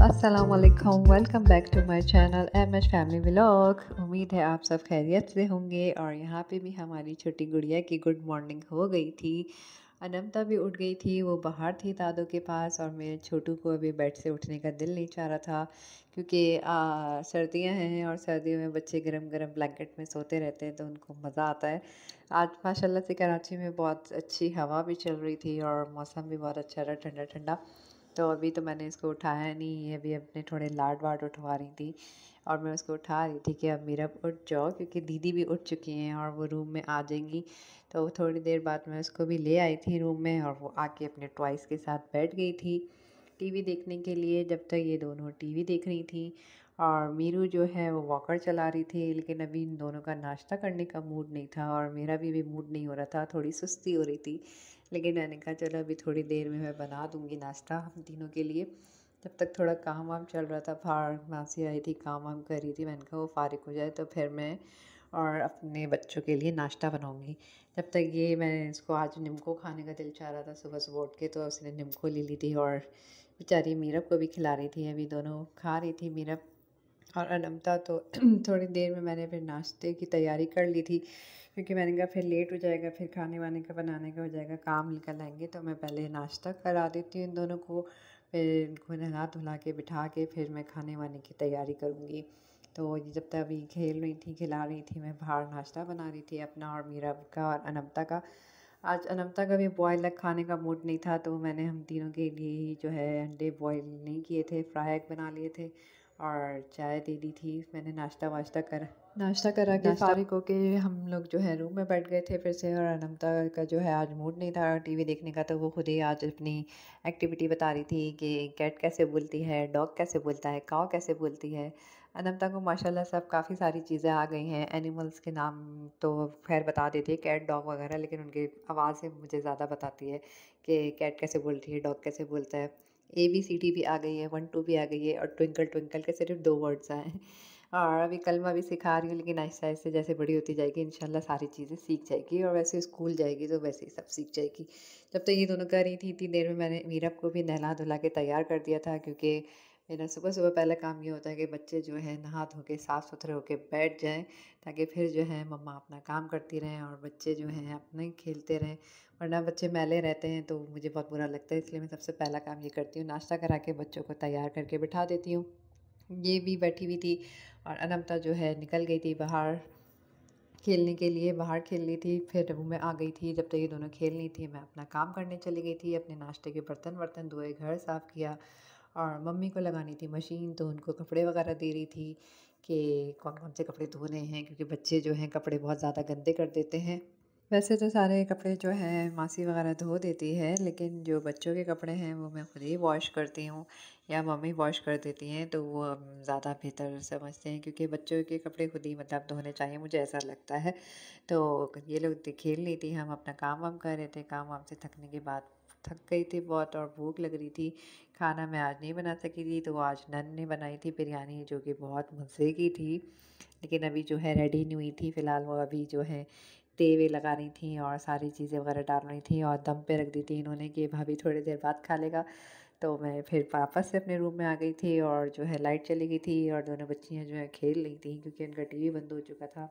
अस्सलाम वालेकुम, welcome back to my channel M H family vlog. उम्मीद है आप सब खैरियत से होंगे। और यहाँ पे भी हमारी छोटी गुड़िया की गुड मॉर्निंग हो गई थी। अनमता भी उठ गई थी, वो बाहर थी दादू के पास। और मेरे छोटू को अभी बेड से उठने का दिल नहीं चाह रहा था, क्योंकि सर्दियाँ हैं और सर्दियों में बच्चे गरम गरम ब्लैंकेट में सोते रहते हैं तो उनको मज़ा आता है। आज माशाल्लाह से कराची में बहुत अच्छी हवा भी चल रही थी और मौसम भी बहुत अच्छा रहा, ठंडा ठंडा। तो अभी तो मैंने इसको उठाया नहीं, ये अभी अपने थोड़े लाड वाड उठवा रही थी। और मैं उसको उठा रही थी कि अब मेरा उठ जाओ, क्योंकि दीदी भी उठ चुकी हैं और वो रूम में आ जाएंगी। तो थोड़ी देर बाद मैं उसको भी ले आई थी रूम में, और वो आके अपने टॉयज़ के साथ बैठ गई थी टीवी देखने के लिए। जब तक ये दोनों टीवी देख रही थी और मीरू जो है वो वॉकर चला रही थी। लेकिन अभी इन दोनों का नाश्ता करने का मूड नहीं था और मेरा भी मूड नहीं हो रहा था, थोड़ी सुस्ती हो रही थी। लेकिन मैंने कहा चलो अभी थोड़ी देर में मैं बना दूँगी नाश्ता हम तीनों के लिए। जब तक थोड़ा काम वाम चल रहा था, बाहर मासी आई थी, काम वाम कर रही थी। मैंने कहा वो फ़ारिग हो जाए तो फिर मैं और अपने बच्चों के लिए नाश्ता बनाऊँगी। जब तक ये मैं इसको आज निम्को खाने का दिल चाह रहा था सुबह सुबह उठ के, तो उसने निम्को ले ली थी और बेचारी मीरब को भी खिला रही थी। अभी दोनों खा रही थी मीरब और अनमता। तो थोड़ी देर में मैंने फिर नाश्ते की तैयारी कर ली थी, क्योंकि मैंने कहा फिर लेट हो जाएगा, फिर खाने वाने का बनाने का हो जाएगा, काम निकल आएंगे। तो मैं पहले नाश्ता करा देती हूँ इन दोनों को, फिर इनको नहला धुला के बिठा के फिर मैं खाने वाने की तैयारी करूँगी। तो ये जब तक अभी खेल रही थी, खिला रही थी, मैं बाहर नाश्ता बना रही थी अपना और मीरा का और अनमता का। आज अनमता का भी बॉयल एग खाने का मूड नहीं था, तो मैंने हम तीनों के लिए ही जो है अंडे बॉयल नहीं किए थे, फ्राई एग बना लिए थे और चाय दे दी थी। मैंने नाश्ता करा के फ़ारिग होके हम लोग जो है रूम में बैठ गए थे फिर से। और अनमता का जो है आज मूड नहीं था टीवी देखने का, तो वो खुद ही आज अपनी एक्टिविटी बता रही थी कि कैट कैसे बोलती है, डॉग कैसे बोलता है, काऊ कैसे बोलती है। अनंता को माशाल्लाह सब काफ़ी सारी चीज़ें आ गई हैं। एनिमल्स के नाम तो खैर बता देती है, कैट डॉग वगैरह, लेकिन उनकी आवाज़ से मुझे ज़्यादा बताती है कि कैट कैसे बोलती है, डॉग कैसे बोलता है। ABCD भी आ गई है, 1 2 भी आ गई है और ट्विंकल ट्विंकल के सिर्फ 2 वर्ड्स आए हैं। और अभी कलमा भी सिखा रही हूँ, लेकिन आहिस्ता आहिस्ता जैसे बड़ी होती जाएगी इंशाल्लाह सारी चीज़ें सीख जाएगी। और वैसे स्कूल जाएगी तो वैसे ही सब सीख जाएगी। जब तक ये दोनों कर रही थी इतनी देर में मैंने मीरब को भी नहला धुला के तैयार कर दिया था, क्योंकि मेरा सुबह सुबह पहला काम ये होता है कि बच्चे जो है नहा धो के साफ़ सुथरे होके बैठ जाएं, ताकि फिर जो है मम्मा अपना काम करती रहें और बच्चे जो हैं अपने खेलते रहें। वरना बच्चे मैले रहते हैं तो मुझे बहुत बुरा लगता है, इसलिए मैं सबसे पहला काम ये करती हूँ, नाश्ता करा के बच्चों को तैयार करके बिठा देती हूँ। ये भी बैठी हुई थी और अनमता जो है निकल गई थी बाहर खेलने के लिए, बाहर खेल रही थी। फिर रूम में आ गई थी। जब तक ये दोनों खेल रही थी मैं अपना काम करने चली गई थी, अपने नाश्ते के बर्तन वर्तन धोए, घर साफ़ किया और मम्मी को लगानी थी मशीन, तो उनको कपड़े वगैरह दे रही थी कि कौन कौन से कपड़े धोने हैं, क्योंकि बच्चे जो हैं कपड़े बहुत ज़्यादा गंदे कर देते हैं। वैसे तो सारे कपड़े जो हैं मासी वगैरह धो देती है, लेकिन जो बच्चों के कपड़े हैं वो मैं खुद ही वॉश करती हूँ या मम्मी वॉश कर देती हैं, तो वो ज़्यादा बेहतर समझते हैं, क्योंकि बच्चों के कपड़े खुद ही मतलब धोने चाहिए, मुझे ऐसा लगता है। तो ये लोग खेल रही थी, हम अपना काम वाम कर रहे थे। काम वाम से थकने के बाद थक गई थी बहुत और भूख लग रही थी। खाना मैं आज नहीं बना सकी थी, तो आज नन ने बनाई थी बिरयानी, जो कि बहुत मज़े की थी। लेकिन अभी जो है रेडी नहीं हुई थी फ़िलहाल, वो अभी जो है तेवे लगा रही थी और सारी चीज़ें वगैरह डाल रही थी और दम पे रख दी थी इन्होंने कि भाभी थोड़ी देर बाद खा लेगा। तो मैं फिर वापस से अपने रूम में आ गई थी और जो है लाइट चली गई थी और दोनों बच्चियाँ जो है खेल रही थी, क्योंकि उनका टीवी बंद हो चुका था।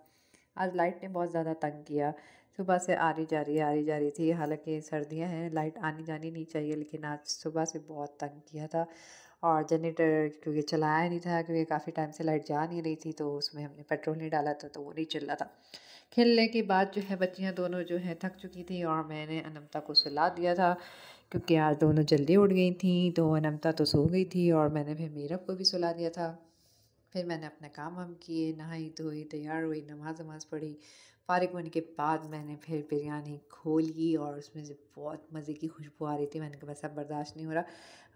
आज लाइट ने बहुत ज़्यादा तंग किया, सुबह से आ रही जा रही थी। हालांकि सर्दियां हैं, लाइट आनी जानी नहीं चाहिए, लेकिन आज सुबह से बहुत तंग किया था। और जनरेटर क्योंकि चलाया नहीं था, क्योंकि काफ़ी टाइम से लाइट जा नहीं रही थी, तो उसमें हमने पेट्रोल नहीं डाला था, तो वो नहीं चल रहा था। खेलने के बाद जो है बच्चियाँ दोनों जो है थक चुकी थी और मैंने अनमता को सुला दिया था, क्योंकि आज दोनों जल्दी उठ गई थी। तो अनमता तो सो गई थी और मैंने फिर मीरब को भी सुला दिया था। फिर मैंने अपने काम वाम किए, नहाई धोई, तैयार हुई, नमाज वमाज पढ़ी। फ़ारिग होने के बाद मैंने फिर बिरयानी खोली और उसमें से बहुत मज़े की खुशबू आ रही थी। मैंने कहा बस अब बर्दाश्त नहीं हो रहा,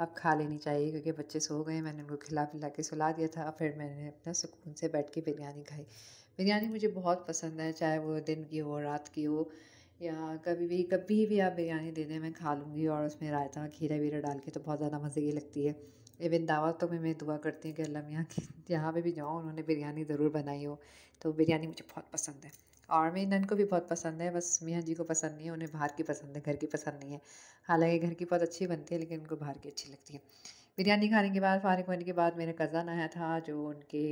अब खा लेनी चाहिए, क्योंकि बच्चे सो गए। मैंने उनको खिला पिला के सुला दिया था। फिर मैंने अपना सुकून से बैठ के बिरयानी खाई। बिरयानी मुझे बहुत पसंद है, चाहे वो दिन की हो, रात की हो, या कभी भी आप बिरयानी दे दें मैं खा लूँगी। और उसमें रायता खीरा वीरा डाल के तो बहुत ज़्यादा मज़े की लगती है। इवन दावतों में मैं दुआ करती हूँ कि अल्लाह मियाँ की जहाँ पे भी जाऊँ उन्होंने बिरयानी ज़रूर बनाई हो। तो बिरयानी मुझे बहुत पसंद है और मेरी नन को भी बहुत पसंद है, बस मियाँ जी को पसंद नहीं है, उन्हें बाहर की पसंद है, घर की पसंद नहीं है। हालांकि घर की बहुत अच्छी बनती है, लेकिन उनको बाहर की अच्छी लगती है। बिरयानी खाने के बाद फ़ारिग होने के बाद मेरा कज़न आया था, जो उनके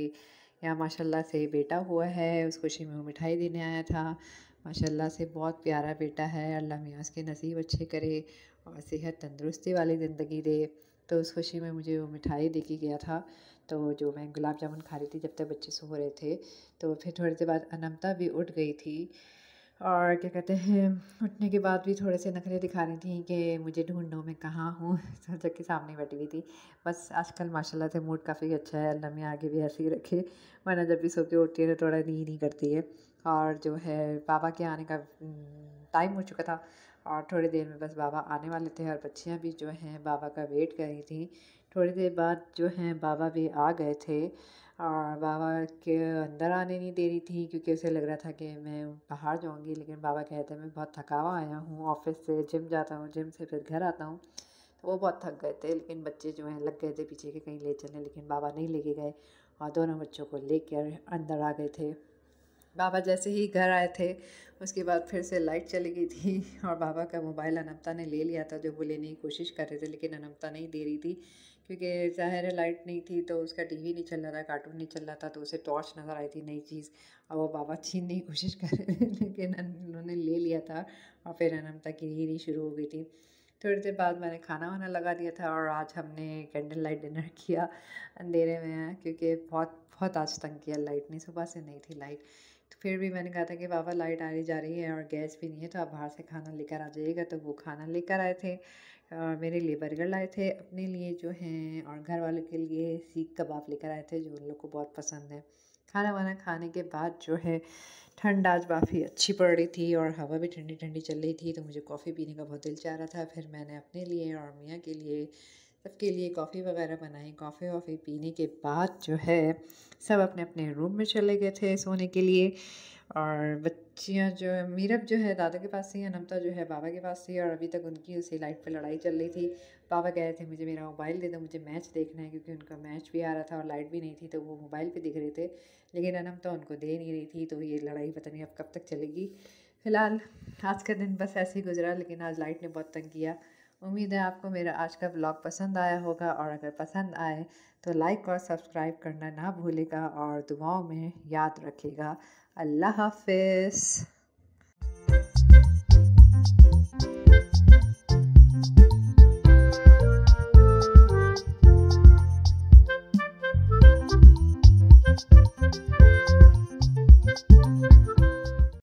यहाँ माशाल्लाह से बेटा हुआ है, उस खुशी में वो मिठाई देने आया था। माशाल्लाह से बहुत प्यारा बेटा है, अल्लाह मियाँ उसके नसीब अच्छे करे और सेहत तंदुरुस्ती वाली ज़िंदगी दे। तो उस खुशी में मुझे वो मिठाई दे के गया था, तो जो मैं गुलाब जामुन खा रही थी जब तक बच्चे सो रहे थे। तो फिर थोड़ी देर बाद अनमता भी उठ गई थी और क्या कहते हैं, उठने के बाद भी थोड़े से नखरे दिखा रही थी कि मुझे ढूँढो मैं कहाँ हूँ। सोचा के सामने बैठी हुई थी। बस आजकल माशाल्लाह से मूड काफ़ी अच्छा है, अल्लाह मियाँ आगे भी ऐसे ही रखे, वरना जब भी सो के उठती है तो थोड़ा नींद ही करती है। और जो है बाबा के आने का टाइम हो चुका था और थोड़ी देर में बस बाबा आने वाले थे और बच्चियाँ भी जो हैं बाबा का वेट कर रही थी। थोड़ी देर बाद जो हैं बाबा भी आ गए थे और बाबा के अंदर आने नहीं दे रही थी, क्योंकि उसे लग रहा था कि मैं बाहर जाऊंगी, लेकिन बाबा कहते हैं मैं बहुत थका हुआ आया हूँ, ऑफिस से जिम जाता हूँ, जिम से फिर घर आता हूँ। तो वो बहुत थक गए थे, लेकिन बच्चे जो हैं लग गए थे पीछे के कहीं ले चलने, लेकिन बाबा नहीं लेके गए और दोनों बच्चों को लेकर अंदर आ गए थे। बाबा जैसे ही घर आए थे उसके बाद फिर से लाइट चली गई थी और बाबा का मोबाइल अनमता ने ले लिया था, जो वो लेने की कोशिश कर रहे थे, लेकिन अनमता नहीं दे रही थी, क्योंकि ज़ाहिर है लाइट नहीं थी तो उसका टीवी नहीं चल रहा था, कार्टून नहीं चल रहा था, तो उसे टॉर्च नज़र आई थी नई चीज़ और वो बाबा छीनने की कोशिश कर रहे थे लेकिन उन्होंने ले लिया था और फिर अनमता की रीढ़ी शुरू हो गई थी। थोड़ी देर बाद मैंने खाना वाना लगा दिया था और आज हमने कैंडल लाइट डिनर किया अंधेरे में, क्योंकि बहुत बहुत आज तंग किया, लाइट नहीं, सुबह से नहीं थी लाइट। तो फिर भी मैंने कहा था कि बाबा लाइट आ रही जा रही है और गैस भी नहीं है, तो आप बाहर से खाना लेकर आ जाइएगा, तो वो खाना लेकर आए थे और मेरे लिए बर्गर लाए थे, अपने लिए जो हैं और घर वालों के लिए सीख कबाब लेकर आए थे, जो उन लोग को बहुत पसंद है। खाना वाना खाने के बाद जो है ठंड आज काफ़ी अच्छी पड़ रही थी और हवा भी ठंडी ठंडी चल रही थी, तो मुझे कॉफ़ी पीने का बहुत दिल चाह रहा था। फिर मैंने अपने लिए और मियाँ के लिए सबके लिए कॉफ़ी वगैरह बनाई। कॉफ़ी वॉफ़ी पीने के बाद जो है सब अपने अपने रूम में चले गए थे सोने के लिए और बच्चियां जो है, मीरब जो है दादा के पास थी, अनमता जो है बाबा के पास थी और अभी तक उनकी उसी लाइट पे लड़ाई चल रही थी। बाबा कह रहे थे मुझे मेरा मोबाइल दे दो, मुझे मैच देखना है, क्योंकि उनका मैच भी आ रहा था और लाइट भी नहीं थी, तो वो मोबाइल पे दिख रहे थे, लेकिन अनमता उनको दे नहीं रही थी। तो ये लड़ाई पता नहीं अब कब तक चलेगी। फ़िलहाल आज का दिन बस ऐसे ही गुजरा, लेकिन आज लाइट ने बहुत तंग किया। उम्मीद है आपको मेरा आज का व्लॉग पसंद आया होगा और अगर पसंद आए तो लाइक और सब्सक्राइब करना ना भूलेगा और दुआओं में याद रखिएगा। अल्लाह हाफ़िज़।